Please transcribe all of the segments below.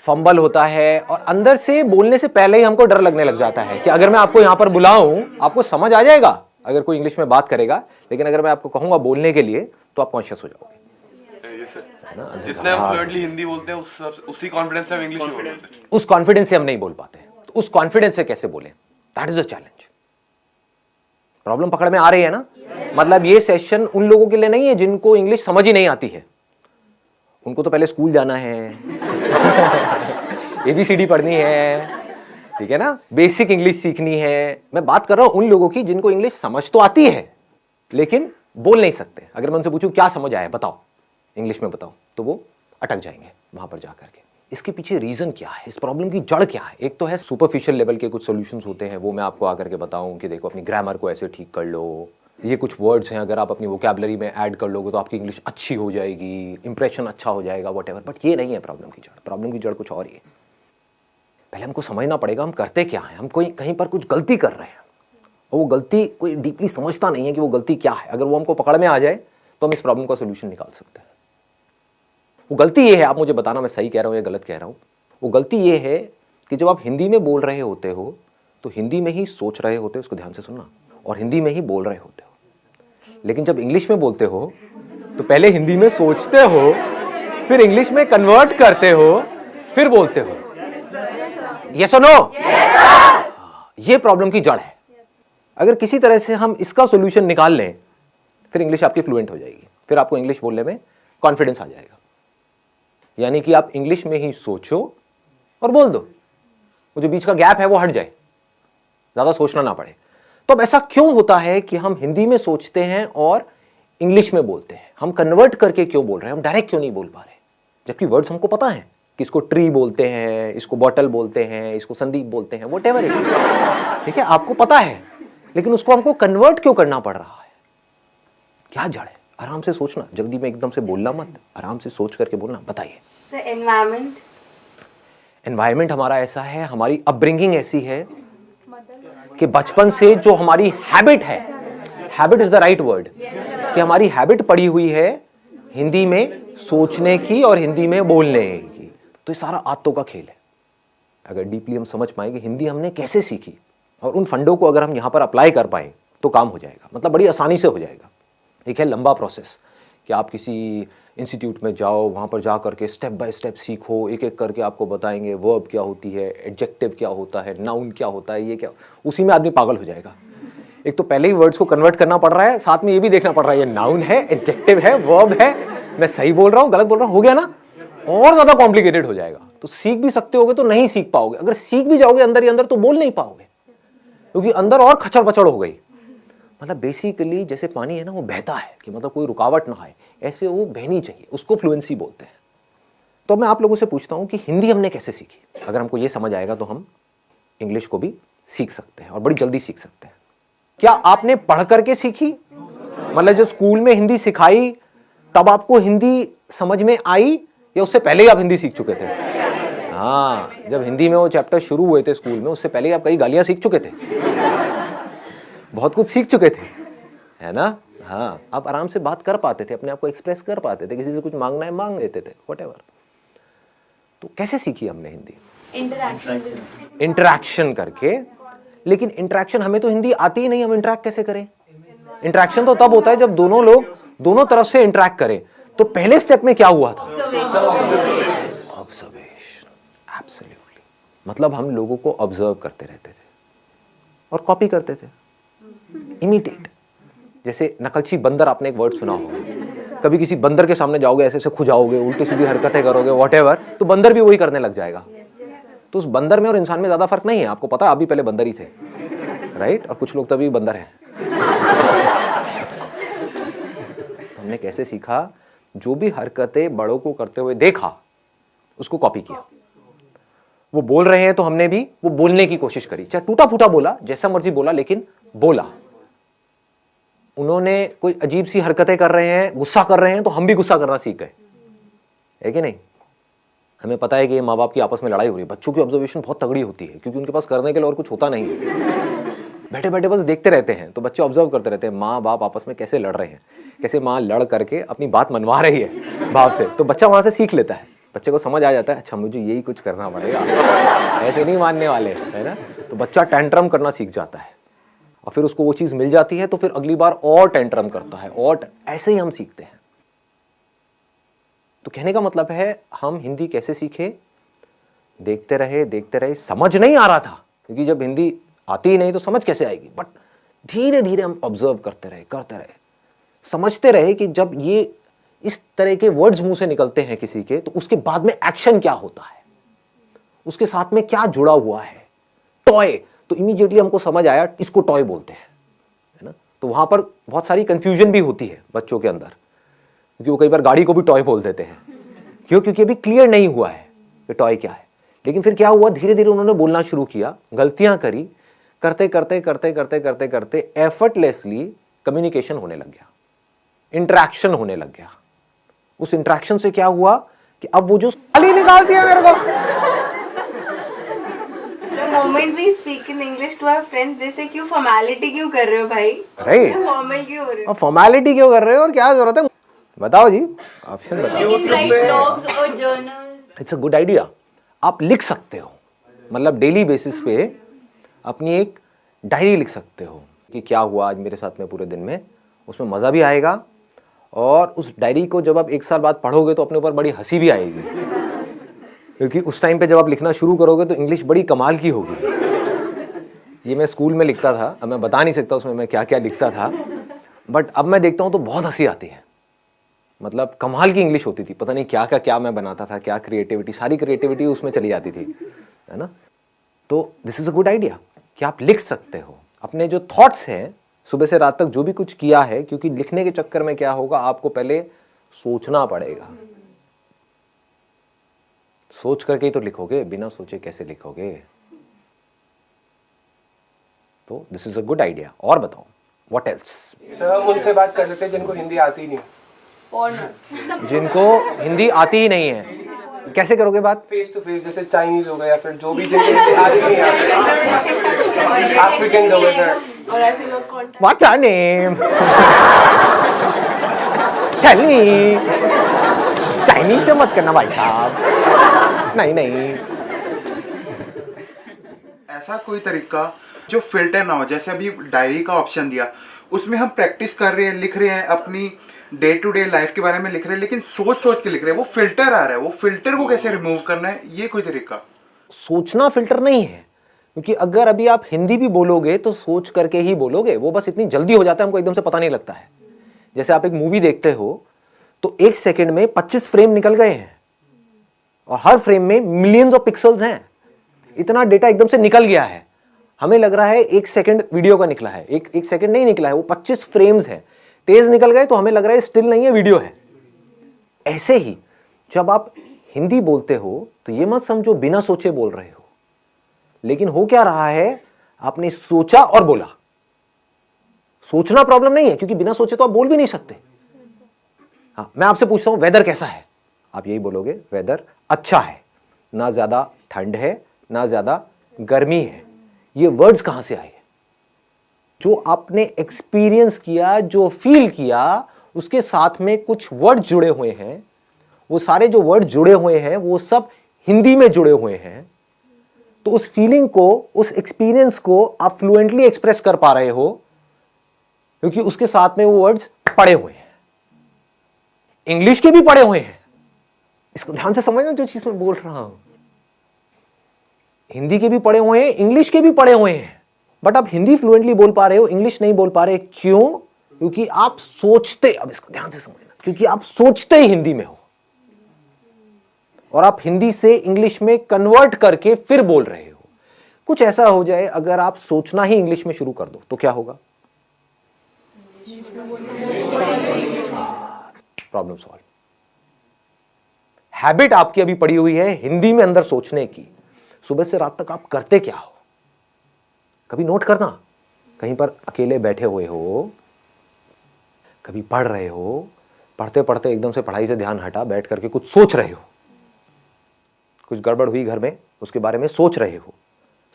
Fumble होता है और अंदर से बोलने से पहले ही हमको डर लगने लग जाता है कि अगर मैं आपको यहां पर बुलाऊं आपको समझ आ जाएगा अगर कोई इंग्लिश में बात करेगा, लेकिन अगर मैं आपको कहूंगा बोलने के लिए तो आप कॉन्शियस हो जाओगे। जितने हम फ्लुएंटली हिंदी बोलते हैं उसी कॉन्फिडेंस से हम इंग्लिश में बोलते हैं। उस कॉन्फिडेंस से हम नहीं बोल पाते, तो उस कॉन्फिडेंस से कैसे बोले, that is the challenge. Problem पकड़ में आ रही है ना? मतलब ये सेशन उन लोगों के लिए नहीं है जिनको इंग्लिश समझ ही नहीं आती है, उनको तो पहले स्कूल जाना है एबीसीडी पढ़नी है, ठीक है ना, बेसिक इंग्लिश सीखनी है। मैं बात कर रहा हूं उन लोगों की जिनको इंग्लिश समझ तो आती है लेकिन बोल नहीं सकते। अगर मैं उनसे पूछूं क्या समझ आया बताओ, इंग्लिश में बताओ, तो वो अटक जाएंगे वहां पर जाकर के। इसके पीछे रीजन क्या है, इस प्रॉब्लम की जड़ क्या है? एक तो है सुपरफिशियल लेवल के कुछ सॉल्यूशंस होते हैं, वो मैं आपको आकर के बताऊं कि देखो अपनी ग्रामर को ऐसे ठीक कर लो, ये कुछ वर्ड्स हैं अगर आप अपनी वोकैबुलरी में ऐड कर लोगे तो आपकी इंग्लिश अच्छी हो जाएगी, इंप्रेशन अच्छा हो जाएगा, व्हाटएवर। बट ये नहीं है प्रॉब्लम की जड़। प्रॉब्लम की जड़ कुछ और ही है। पहले हमको समझना पड़ेगा हम करते क्या है। हम कोई कहीं पर कुछ गलती कर रहे हैं और वो गलती कोई डीपली समझता नहीं है कि वो गलती क्या है। अगर वो हमको पकड़ में आ जाए तो हम इस प्रॉब्लम का सोल्यूशन निकाल सकते हैं। वो गलती ये है, आप मुझे बताना मैं सही कह रहा हूं या गलत कह रहा हूं। वो गलती ये है कि जब आप हिंदी में बोल रहे होते हो तो हिंदी में ही सोच रहे होते हो, उसको ध्यान से सुनना, और हिंदी में ही बोल रहे होते हो। लेकिन जब इंग्लिश में बोलते हो तो पहले हिंदी में सोचते हो, फिर इंग्लिश में कन्वर्ट करते हो, फिर बोलते हो। यस और नो? ये प्रॉब्लम की जड़ है। अगर किसी तरह से हम इसका सॉल्यूशन निकाल लें फिर इंग्लिश आपकी फ्लुएंट हो जाएगी, फिर आपको इंग्लिश बोलने में कॉन्फिडेंस आ जाएगा। यानी कि आप इंग्लिश में ही सोचो और बोल दो, वो जो बीच का गैप है वो हट जाए, ज्यादा सोचना ना पड़े। तो अब ऐसा क्यों होता है कि हम हिंदी में सोचते हैं और इंग्लिश में बोलते हैं? हम कन्वर्ट करके क्यों बोल रहे हैं, हम डायरेक्ट क्यों नहीं बोल पा रहे? जबकि वर्ड्स हमको पता है कि इसको ट्री बोलते हैं, इसको बॉटल बोलते हैं, इसको संदीप बोलते हैं, व्हाटएवर इट इज, ठीक है, आपको पता है, लेकिन उसको हमको कन्वर्ट क्यों करना पड़ रहा है? क्या जड़ है? आराम से सोचना, जल्दी में एकदम से बोलना मत, आराम से सोच करके बोलना। बताइए सर। एनवायरमेंट हमारा ऐसा है, हमारी अपब्रिंगिंग ऐसी है कि बचपन से जो हमारी हैबिट है, habit is the right word, कि हमारी हैबिट पड़ी हुई है हिंदी में सोचने की और हिंदी में बोलने की। तो ये सारा आदतों का खेल है। अगर डीपली हम समझ पाए कि हिंदी हमने कैसे सीखी और उन फंडों को अगर हम यहां पर अप्लाई कर पाए तो काम हो जाएगा, मतलब बड़ी आसानी से हो जाएगा। एक है लंबा प्रोसेस कि आप किसी इंस्टीट्यूट में जाओ, वहाँ पर जा करके स्टेप बाय स्टेप सीखो, एक एक करके आपको बताएंगे वर्ब क्या होती है, एडजेक्टिव क्या होता है, नाउन क्या होता है, ये क्या, उसी में आदमी पागल हो जाएगा। एक तो पहले ही वर्ड्स को कन्वर्ट करना पड़ रहा है, साथ में ये भी देखना पड़ रहा है ये नाउन है, एडजेक्टिव है, वर्ब है, मैं सही बोल रहा हूँ गलत बोल रहा हूँ, हो गया ना? और ज्यादा कॉम्प्लिकेटेड हो जाएगा। तो सीख भी सकते होगे तो नहीं सीख पाओगे, अगर सीख भी जाओगे अंदर ही अंदर तो बोल नहीं पाओगे, क्योंकि अंदर और खचड़ पचड़ हो गई। मतलब बेसिकली जैसे पानी है ना, वो बहता है कि मतलब कोई रुकावट ना आए, ऐसे वो बहनी चाहिए, उसको फ्लुएंसी बोलते हैं। तो मैं आप लोगों से पूछता हूं कि हिंदी हमने कैसे सीखी? अगर हमको ये समझ आएगा तो हम इंग्लिश को भी सीख सकते हैं और बड़ी जल्दी सीख सकते हैं। क्या आपने पढ़ करके सीखी? मतलब जो स्कूल में हिंदी सिखाई तब आपको हिंदी समझ में आई, या उससे पहले ही आप हिंदी सीख चुके थे? हाँ, जब हिंदी में वो चैप्टर शुरू हुए थे स्कूल में, उससे पहले ही आप कई गालियां सीख चुके थे, बहुत कुछ सीख चुके थे, है ना? हाँ, आप आराम से बात कर पाते थे, अपने आप को एक्सप्रेस कर पाते थे, किसी से कुछ मांगना है मांग लेते थे, व्हाटएवर। तो कैसे सीखी हमने हिंदी? इंटरैक्शन करके। लेकिन इंटरैक्शन, हमें तो हिंदी आती ही नहीं, हम इंटरैक्ट कैसे करें? इंटरैक्शन तो तब होता है जब दोनों लोग दोनों तरफ से इंटरैक्ट करें। तो पहले स्टेप में क्या हुआ था? ऑब्जर्वेशन। एब्सोल्युटली। मतलब हम लोगों को ऑब्जर्व करते रहते थे और कॉपी करते थे, इमिटेट। जैसे नकलची बंदर, आपने एक वर्ड सुना होगा, कभी किसी बंदर के सामने जाओगे, ऐसे ऐसे खुजाओगे, उल्टी सीधी हरकतें करोगे, व्हाटएवर, तो बंदर भी वही करने लग जाएगा। तो उस बंदर में और इंसान में ज्यादा फर्क नहीं है, आपको पता है, आप भी पहले बंदर ही थे, राइट? और कुछ लोग तभी बंदर हैं। तो हमने कैसे सीखा? जो भी हरकतें बड़ों को करते हुए देखा उसको कॉपी किया। वो बोल रहे हैं तो हमने भी वो बोलने की कोशिश करी, चाहे टूटा फूटा बोला, जैसा मर्जी बोला, लेकिन बोला। उन्होंने कोई अजीब सी हरकतें कर रहे हैं, गुस्सा कर रहे हैं, तो हम भी गुस्सा करना सीख गए, है कि नहीं? हमें पता है कि माँ बाप की आपस में लड़ाई हो रही है, बच्चों की ऑब्जर्वेशन बहुत तगड़ी होती है, क्योंकि उनके पास करने के लिए और कुछ होता नहीं है, बैठे बैठे बस देखते रहते हैं। तो बच्चे ऑब्जर्व करते रहते हैं माँ बाप आपस में कैसे लड़ रहे हैं, कैसे माँ लड़ करके अपनी बात मनवा रही है बाप से, तो बच्चा वहां से सीख लेता है। बच्चे को समझ आ जाता है, अच्छा मुझे यही कुछ करना पड़ेगा, ऐसे नहीं मानने वाले, है ना। तो बच्चा टेंट्रम करना सीख जाता है और फिर उसको वो चीज़ मिल जाती है तो फिर अगली बार और टेंट्रम करता है, और ऐसे ही हम सीखते हैं। तो कहने का मतलब है हम हिंदी कैसे सीखे, देखते रहे, समझ नहीं आ रहा था क्योंकि जब हिंदी आती ही नहीं तो समझ कैसे आएगी, बट धीरे धीरे हम ऑब्जर्व करते रहे, समझते रहे कि जब ये इस तरह के वर्ड्स मुंह से निकलते हैं किसी के तो उसके बाद में एक्शन क्या होता है, उसके साथ में क्या जुड़ा हुआ है। टॉय, तो इमीडिएटली हमको समझ आया इसको टॉय बोलते हैं, है ना। तो वहां पर बहुत सारी कंफ्यूजन भी होती है बच्चों के अंदर, क्योंकि वो कई बार गाड़ी को भी टॉय बोल देते हैं। क्यों? क्योंकि अभी क्लियर नहीं हुआ है कि टॉय क्या है। लेकिन फिर क्या हुआ, धीरे धीरे उन्होंने बोलना शुरू किया, गलतियां करी, करते एफर्टलेसली कम्युनिकेशन होने लग गया, इंटरेक्शन होने लग गया। उस इंटरेक्शन से क्या हुआ कि अब वो जो गाली निकालती है मेरे को, The moment we speak in English to our friends, they say क्यों formality क्यों कर रहे हो भाई, राइट, फॉर्मल क्यों हो रहे हो। अब फॉर्मेलिटी क्यों कर रहे हो और क्या जरूरत है, बताओ जी, ऑप्शन बताओ। You can write blogs or journals. It's a good idea. आप लिख सकते हो, मतलब डेली बेसिस पे अपनी एक डायरी लिख सकते हो कि क्या हुआ आज मेरे साथ में पूरे दिन में। उसमें मज़ा भी आएगा और उस डायरी को जब आप 1 साल बाद पढ़ोगे तो अपने ऊपर बड़ी हंसी भी आएगी, क्योंकि उस टाइम पे जब आप लिखना शुरू करोगे तो इंग्लिश बड़ी कमाल की होगी। ये मैं स्कूल में लिखता था, अब मैं बता नहीं सकता उसमें मैं क्या क्या लिखता था, बट अब मैं देखता हूँ तो बहुत हंसी आती है। मतलब कमाल की इंग्लिश होती थी, पता नहीं क्या का क्या मैं बनाता था, क्या क्रिएटिविटी, सारी क्रिएटिविटी उसमें चली जाती थी, है ना। तो this is a good idea कि आप लिख सकते हो अपने जो थॉट्स हैं, सुबह से रात तक जो भी कुछ किया है, क्योंकि लिखने के चक्कर में क्या होगा, आपको पहले सोचना पड़ेगा। सोच करके ही तो लिखोगे, बिना सोचे कैसे लिखोगे। तो this is a good idea. और बताओ व्हाट एल्स। सर हम उनसे बात कर लेते हैं जिनको हिंदी आती ही नहीं, जिनको हिंदी आती ही नहीं है, कैसे करोगे बात? फेस टू फेस, जैसे चाइनीज हो गए या फिर जो भी जिनको हिंदी आती नहीं है, अफ्रीकन हो गए सर। और ऐसे लोग contact, What's your name? Tell me. Chinese से मत करना भाई साहब, नहीं। ऐसा कोई तरीका जो फिल्टर ना हो, जैसे अभी डायरी का ऑप्शन दिया, उसमें हम प्रैक्टिस कर रहे हैं, लिख रहे हैं, अपनी डे टू डे लाइफ के बारे में लिख रहे हैं, लेकिन सोच के लिख रहे हैं, वो फिल्टर आ रहा है, वो फिल्टर को कैसे रिमूव करना है, ये कोई तरीका? सोचना फिल्टर नहीं है, क्योंकि अगर अभी आप हिंदी भी बोलोगे तो सोच करके ही बोलोगे, वो बस इतनी जल्दी हो जाता है, हमको एकदम से पता नहीं लगता है। जैसे आप एक मूवी देखते हो तो 1 सेकंड में 25 फ्रेम निकल गए हैं और हर फ्रेम में मिलियंस ऑफ पिक्सल्स हैं, इतना डेटा एकदम से निकल गया है। हमें लग रहा है 1 सेकंड वीडियो का निकला है, एक सेकंड नहीं निकला है, वो 25 फ्रेम्स हैं, तेज निकल गए तो हमें लग रहा है स्टिल नहीं है, वीडियो है। ऐसे ही जब आप हिंदी बोलते हो तो ये मत समझो बिना सोचे बोल रहे हो, लेकिन हो क्या रहा है, आपने सोचा और बोला। सोचना प्रॉब्लम नहीं है, क्योंकि बिना सोचे तो आप बोल भी नहीं सकते। हाँ, मैं आपसे पूछता हूं वेदर कैसा है, आप यही बोलोगे वेदर अच्छा है, ना ज्यादा ठंड है ना ज्यादा गर्मी है। ये वर्ड्स कहां से आए? जो आपने एक्सपीरियंस किया, जो फील किया, उसके साथ में कुछ वर्ड जुड़े हुए हैं। वो सारे जो वर्ड जुड़े हुए हैं वो सब हिंदी में जुड़े हुए हैं। तो उस फीलिंग को, उस एक्सपीरियंस को आप फ्लुएंटली एक्सप्रेस कर पा रहे हो, क्योंकि उसके साथ में वो वर्ड्स पड़े हुए हैं। इंग्लिश के भी पड़े हुए हैं, इसको ध्यान से समझना जो चीज मैं बोल रहा हूं। हिंदी के भी पड़े हुए हैं, इंग्लिश के भी पड़े हुए हैं, बट आप हिंदी फ्लुएंटली बोल पा रहे हो, इंग्लिश नहीं बोल पा रहे। क्यों? क्योंकि आप सोचते, अब इसको ध्यान से समझना, क्योंकि आप सोचते ही हिंदी में हो और आप हिंदी से इंग्लिश में कन्वर्ट करके फिर बोल रहे हो। कुछ ऐसा हो जाए अगर आप सोचना ही इंग्लिश में शुरू कर दो तो क्या होगा? Problem solve. हैबिट आपकी अभी पड़ी हुई है हिंदी में अंदर सोचने की। सुबह से रात तक आप करते क्या हो? कभी नोट करना, कहीं पर अकेले बैठे हुए हो, कभी पढ़ रहे हो, पढ़ते पढ़ते एकदम से पढ़ाई से ध्यान हटा, बैठ करके कुछ सोच रहे हो, कुछ गड़बड़ हुई घर में, उसके बारे में सोच रहे हो,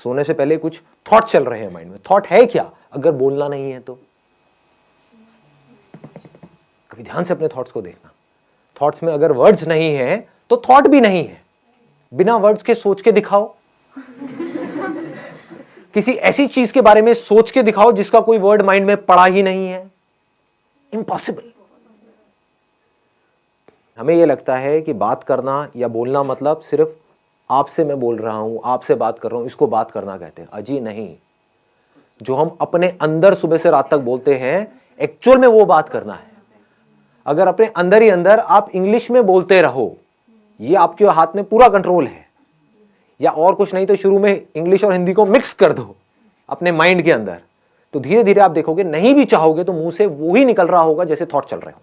सोने से पहले कुछ थॉट चल रहे हैं माइंड में। थॉट है क्या अगर बोलना नहीं है तो? कभी ध्यान से अपने थॉट्स को देखना। थॉट्स में अगर वर्ड्स नहीं है तो थॉट भी नहीं है। बिना वर्ड्स के सोच के दिखाओ, किसी ऐसी चीज के बारे में सोच के दिखाओ जिसका कोई वर्ड माइंड में पड़ा ही नहीं है। इम्पॉसिबल। हमें यह लगता है कि बात करना या बोलना मतलब सिर्फ आपसे मैं बोल रहा हूं, आपसे बात कर रहा हूं, इसको बात करना कहते हैं। अजी नहीं, जो हम अपने अंदर सुबह से रात तक बोलते हैं एक्चुअल में वो बात करना है। अगर अपने अंदर ही अंदर आप इंग्लिश में बोलते रहो, ये आपके हाथ में पूरा कंट्रोल है, या और कुछ नहीं तो शुरू में इंग्लिश और हिंदी को मिक्स कर दो अपने माइंड के अंदर, तो धीरे धीरे आप देखोगे नहीं भी चाहोगे तो मुंह से वो ही निकल रहा होगा जैसे थॉट चल रहे हो।